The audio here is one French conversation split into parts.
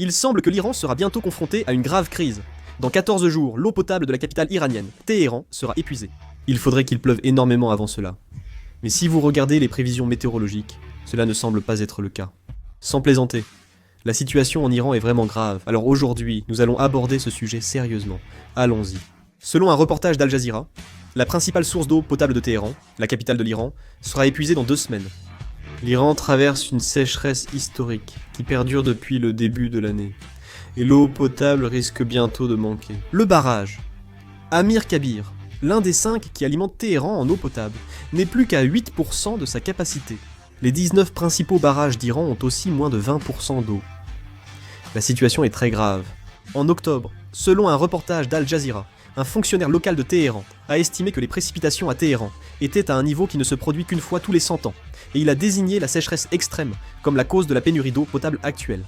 Il semble que l'Iran sera bientôt confronté à une grave crise. Dans 14 jours, l'eau potable de la capitale iranienne, Téhéran, sera épuisée. Il faudrait qu'il pleuve énormément avant cela. Mais si vous regardez les prévisions météorologiques, cela ne semble pas être le cas. Sans plaisanter, la situation en Iran est vraiment grave, alors aujourd'hui, nous allons aborder ce sujet sérieusement. Allons-y. Selon un reportage d'Al Jazeera, la principale source d'eau potable de Téhéran, la capitale de l'Iran, sera épuisée dans 2 semaines. L'Iran traverse une sécheresse historique qui perdure depuis le début de l'année. Et l'eau potable risque bientôt de manquer. Le barrage. Amir Kabir, l'un des 5 qui alimente Téhéran en eau potable, n'est plus qu'à 8% de sa capacité. Les 19 principaux barrages d'Iran ont aussi moins de 20% d'eau. La situation est très grave. En octobre, selon un reportage d'Al Jazeera, un fonctionnaire local de Téhéran a estimé que les précipitations à Téhéran étaient à un niveau qui ne se produit qu'une fois tous les 100 ans, et il a désigné la sécheresse extrême comme la cause de la pénurie d'eau potable actuelle.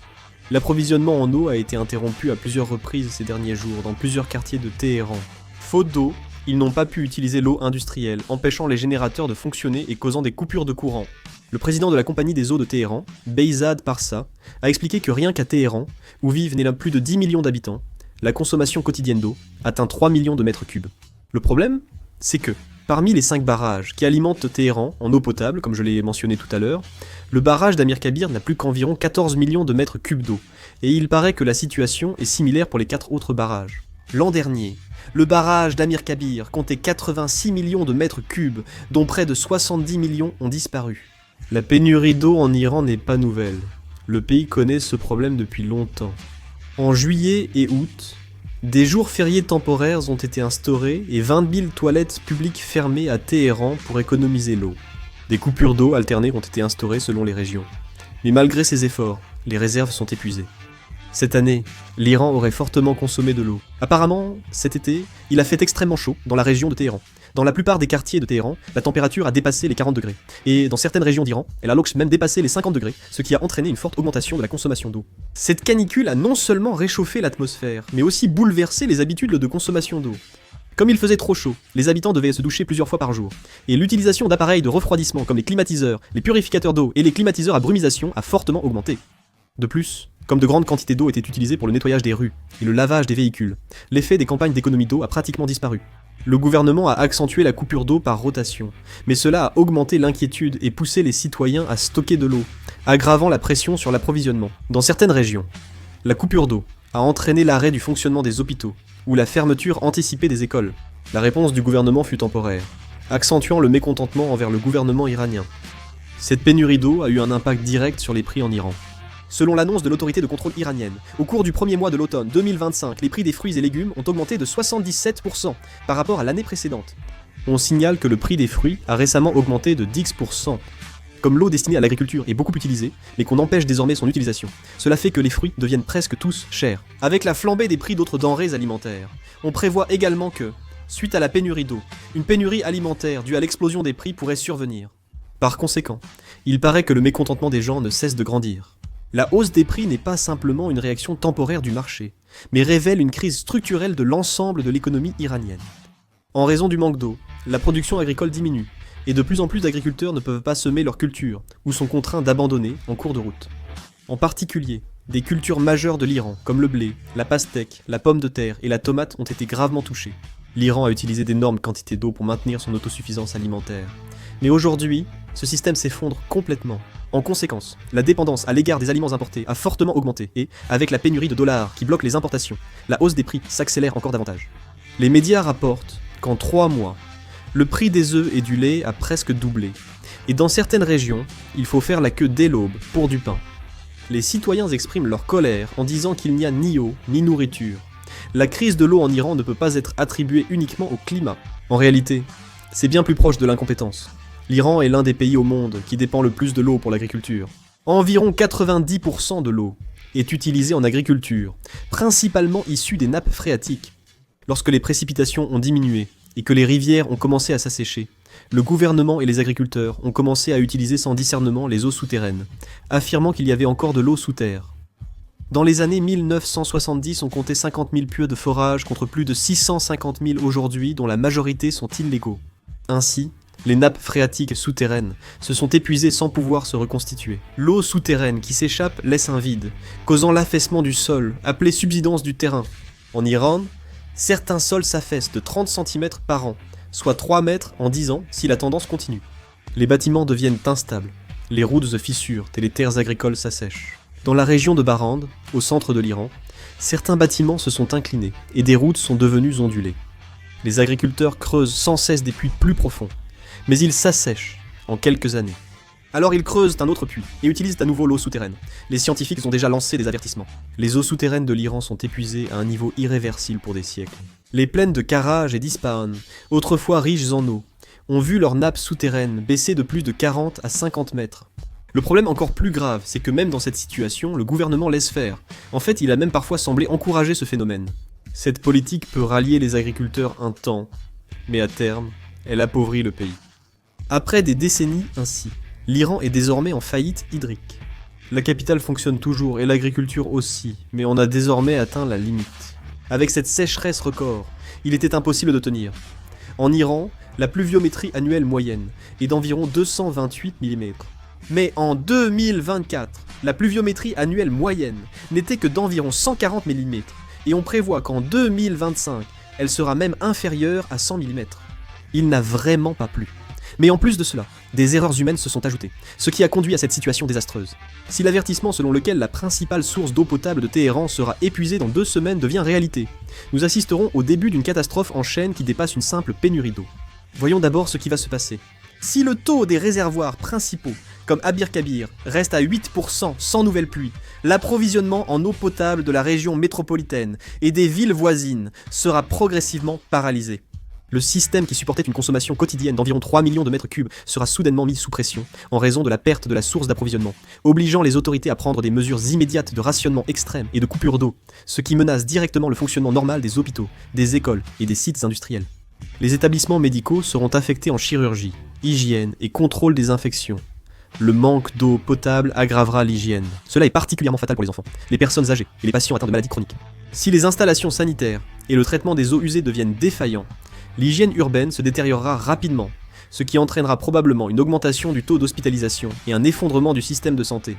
L'approvisionnement en eau a été interrompu à plusieurs reprises ces derniers jours dans plusieurs quartiers de Téhéran. Faute d'eau, ils n'ont pas pu utiliser l'eau industrielle, empêchant les générateurs de fonctionner et causant des coupures de courant. Le président de la compagnie des eaux de Téhéran, Behzad Parsa, a expliqué que rien qu'à Téhéran, où vivent plus de 10 millions d'habitants, la consommation quotidienne d'eau atteint 3 millions de mètres cubes. Le problème, c'est que, parmi les 5 barrages qui alimentent Téhéran en eau potable, comme je l'ai mentionné tout à l'heure, le barrage d'Amir Kabir n'a plus qu'environ 14 millions de mètres cubes d'eau, et il paraît que la situation est similaire pour les 4 autres barrages. L'an dernier, le barrage d'Amir Kabir comptait 86 millions de mètres cubes, dont près de 70 millions ont disparu. La pénurie d'eau en Iran n'est pas nouvelle. Le pays connaît ce problème depuis longtemps. En juillet et août, des jours fériés temporaires ont été instaurés et 20 000 toilettes publiques fermées à Téhéran pour économiser l'eau. Des coupures d'eau alternées ont été instaurées selon les régions. Mais malgré ces efforts, les réserves sont épuisées. Cette année, l'Iran aurait fortement consommé de l'eau. Apparemment, cet été, il a fait extrêmement chaud dans la région de Téhéran. Dans la plupart des quartiers de Téhéran, la température a dépassé les 40 degrés. Et dans certaines régions d'Iran, elle a même dépassé les 50 degrés, ce qui a entraîné une forte augmentation de la consommation d'eau. Cette canicule a non seulement réchauffé l'atmosphère, mais aussi bouleversé les habitudes de consommation d'eau. Comme il faisait trop chaud, les habitants devaient se doucher plusieurs fois par jour. Et l'utilisation d'appareils de refroidissement comme les climatiseurs, les purificateurs d'eau et les climatiseurs à brumisation a fortement augmenté. De plus, comme de grandes quantités d'eau étaient utilisées pour le nettoyage des rues et le lavage des véhicules, l'effet des campagnes d'économie d'eau a pratiquement disparu. Le gouvernement a accentué la coupure d'eau par rotation, mais cela a augmenté l'inquiétude et poussé les citoyens à stocker de l'eau, aggravant la pression sur l'approvisionnement. Dans certaines régions, la coupure d'eau a entraîné l'arrêt du fonctionnement des hôpitaux ou la fermeture anticipée des écoles. La réponse du gouvernement fut temporaire, accentuant le mécontentement envers le gouvernement iranien. Cette pénurie d'eau a eu un impact direct sur les prix en Iran. Selon l'annonce de l'autorité de contrôle iranienne, au cours du premier mois de l'automne 2025, les prix des fruits et légumes ont augmenté de 77% par rapport à l'année précédente. On signale que le prix des fruits a récemment augmenté de 10%. Comme l'eau destinée à l'agriculture est beaucoup utilisée, mais qu'on empêche désormais son utilisation, cela fait que les fruits deviennent presque tous chers. Avec la flambée des prix d'autres denrées alimentaires, on prévoit également que, suite à la pénurie d'eau, une pénurie alimentaire due à l'explosion des prix pourrait survenir. Par conséquent, il paraît que le mécontentement des gens ne cesse de grandir. La hausse des prix n'est pas simplement une réaction temporaire du marché, mais révèle une crise structurelle de l'ensemble de l'économie iranienne. En raison du manque d'eau, la production agricole diminue, et de plus en plus d'agriculteurs ne peuvent pas semer leur culture, ou sont contraints d'abandonner en cours de route. En particulier, des cultures majeures de l'Iran, comme le blé, la pastèque, la pomme de terre et la tomate ont été gravement touchées. L'Iran a utilisé d'énormes quantités d'eau pour maintenir son autosuffisance alimentaire. Mais aujourd'hui, ce système s'effondre complètement. En conséquence, la dépendance à l'égard des aliments importés a fortement augmenté et, avec la pénurie de dollars qui bloque les importations, la hausse des prix s'accélère encore davantage. Les médias rapportent qu'en 3 mois, le prix des œufs et du lait a presque doublé. Et dans certaines régions, il faut faire la queue dès l'aube pour du pain. Les citoyens expriment leur colère en disant qu'il n'y a ni eau ni nourriture. La crise de l'eau en Iran ne peut pas être attribuée uniquement au climat. En réalité, c'est bien plus proche de l'incompétence. L'Iran est l'un des pays au monde qui dépend le plus de l'eau pour l'agriculture. Environ 90% de l'eau est utilisée en agriculture, principalement issue des nappes phréatiques. Lorsque les précipitations ont diminué et que les rivières ont commencé à s'assécher, le gouvernement et les agriculteurs ont commencé à utiliser sans discernement les eaux souterraines, affirmant qu'il y avait encore de l'eau sous terre. Dans les années 1970, on comptait 50 000 puits de forage contre plus de 650 000 aujourd'hui, dont la majorité sont illégaux. Ainsi, Les nappes phréatiques souterraines se sont épuisées sans pouvoir se reconstituer. L'eau souterraine qui s'échappe laisse un vide, causant l'affaissement du sol, appelé subsidence du terrain. En Iran, certains sols s'affaissent de 30 cm par an, soit 3 mètres en 10 ans si la tendance continue. Les bâtiments deviennent instables, les routes se fissurent et les terres agricoles s'assèchent. Dans la région de Barand, au centre de l'Iran, certains bâtiments se sont inclinés et des routes sont devenues ondulées. Les agriculteurs creusent sans cesse des puits plus profonds, mais ils s'assèchent en quelques années. Alors ils creusent un autre puits et utilisent à nouveau l'eau souterraine. Les scientifiques ont déjà lancé des avertissements. Les eaux souterraines de l'Iran sont épuisées à un niveau irréversible pour des siècles. Les plaines de Karaj et d'Ispahan, autrefois riches en eau, ont vu leurs nappes souterraines baisser de plus de 40 à 50 mètres. Le problème encore plus grave, c'est que même dans cette situation, le gouvernement laisse faire. En fait, il a même parfois semblé encourager ce phénomène. Cette politique peut rallier les agriculteurs un temps, mais à terme, elle appauvrit le pays. Après des décennies ainsi, l'Iran est désormais en faillite hydrique. La capitale fonctionne toujours et l'agriculture aussi, mais on a désormais atteint la limite. Avec cette sécheresse record, il était impossible de tenir. En Iran, la pluviométrie annuelle moyenne est d'environ 228 mm. Mais en 2024, la pluviométrie annuelle moyenne n'était que d'environ 140 mm, et on prévoit qu'en 2025, elle sera même inférieure à 100 mm. Il n'a vraiment pas plu. Mais en plus de cela, des erreurs humaines se sont ajoutées, ce qui a conduit à cette situation désastreuse. Si l'avertissement selon lequel la principale source d'eau potable de Téhéran sera épuisée dans 2 semaines devient réalité, nous assisterons au début d'une catastrophe en chaîne qui dépasse une simple pénurie d'eau. Voyons d'abord ce qui va se passer. Si le taux des réservoirs principaux, comme Abir Kabir, reste à 8% sans nouvelle pluie, l'approvisionnement en eau potable de la région métropolitaine et des villes voisines sera progressivement paralysé. Le système qui supportait une consommation quotidienne d'environ 3 millions de mètres cubes sera soudainement mis sous pression en raison de la perte de la source d'approvisionnement, obligeant les autorités à prendre des mesures immédiates de rationnement extrême et de coupure d'eau, ce qui menace directement le fonctionnement normal des hôpitaux, des écoles et des sites industriels. Les établissements médicaux seront affectés en chirurgie, hygiène et contrôle des infections. Le manque d'eau potable aggravera l'hygiène. Cela est particulièrement fatal pour les enfants, les personnes âgées et les patients atteints de maladies chroniques. Si les installations sanitaires et le traitement des eaux usées deviennent défaillants, l'hygiène urbaine se détériorera rapidement, ce qui entraînera probablement une augmentation du taux d'hospitalisation et un effondrement du système de santé.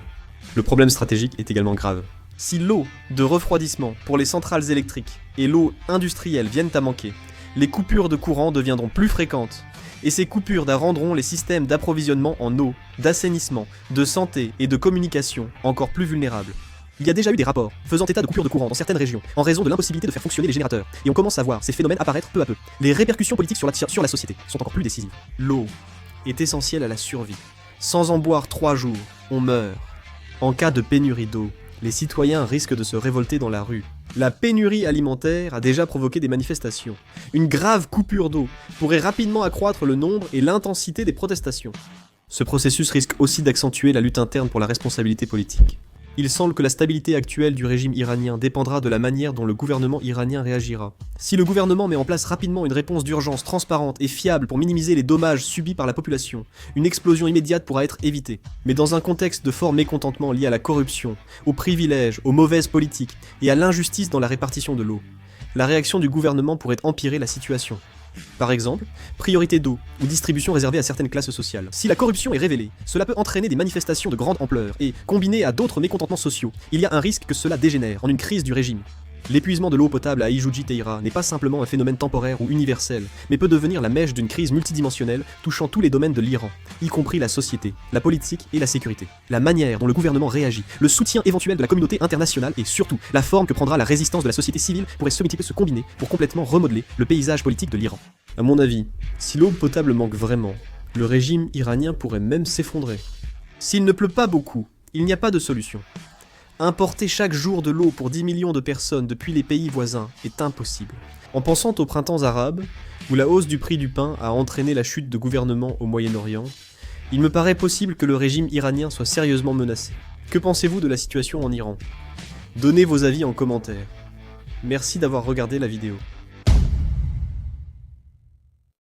Le problème stratégique est également grave. Si l'eau de refroidissement pour les centrales électriques et l'eau industrielle viennent à manquer, les coupures de courant deviendront plus fréquentes, et ces coupures rendront les systèmes d'approvisionnement en eau, d'assainissement, de santé et de communication encore plus vulnérables. Il y a déjà eu des rapports faisant état de coupures de courant dans certaines régions en raison de l'impossibilité de faire fonctionner les générateurs, et on commence à voir ces phénomènes apparaître peu à peu. Les répercussions politiques sur la société sont encore plus décisives. L'eau est essentielle à la survie. Sans en boire 3 jours, on meurt. En cas de pénurie d'eau, les citoyens risquent de se révolter dans la rue. La pénurie alimentaire a déjà provoqué des manifestations. Une grave coupure d'eau pourrait rapidement accroître le nombre et l'intensité des protestations. Ce processus risque aussi d'accentuer la lutte interne pour la responsabilité politique. Il semble que la stabilité actuelle du régime iranien dépendra de la manière dont le gouvernement iranien réagira. Si le gouvernement met en place rapidement une réponse d'urgence transparente et fiable pour minimiser les dommages subis par la population, une explosion immédiate pourra être évitée. Mais dans un contexte de fort mécontentement lié à la corruption, aux privilèges, aux mauvaises politiques et à l'injustice dans la répartition de l'eau, la réaction du gouvernement pourrait empirer la situation. Par exemple, priorité d'eau ou distribution réservée à certaines classes sociales. Si la corruption est révélée, cela peut entraîner des manifestations de grande ampleur et, combiné à d'autres mécontentements sociaux, il y a un risque que cela dégénère en une crise du régime. L'épuisement de l'eau potable à Ijouji Teira n'est pas simplement un phénomène temporaire ou universel, mais peut devenir la mèche d'une crise multidimensionnelle touchant tous les domaines de l'Iran, y compris la société, la politique et la sécurité. La manière dont le gouvernement réagit, le soutien éventuel de la communauté internationale et surtout la forme que prendra la résistance de la société civile pourraient se combiner pour complètement remodeler le paysage politique de l'Iran. À mon avis, si l'eau potable manque vraiment, le régime iranien pourrait même s'effondrer. S'il ne pleut pas beaucoup, il n'y a pas de solution. Importer chaque jour de l'eau pour 10 millions de personnes depuis les pays voisins est impossible. En pensant aux printemps arabes, où la hausse du prix du pain a entraîné la chute de gouvernements au Moyen-Orient, il me paraît possible que le régime iranien soit sérieusement menacé. Que pensez-vous de la situation en Iran ? Donnez vos avis en commentaire. Merci d'avoir regardé la vidéo.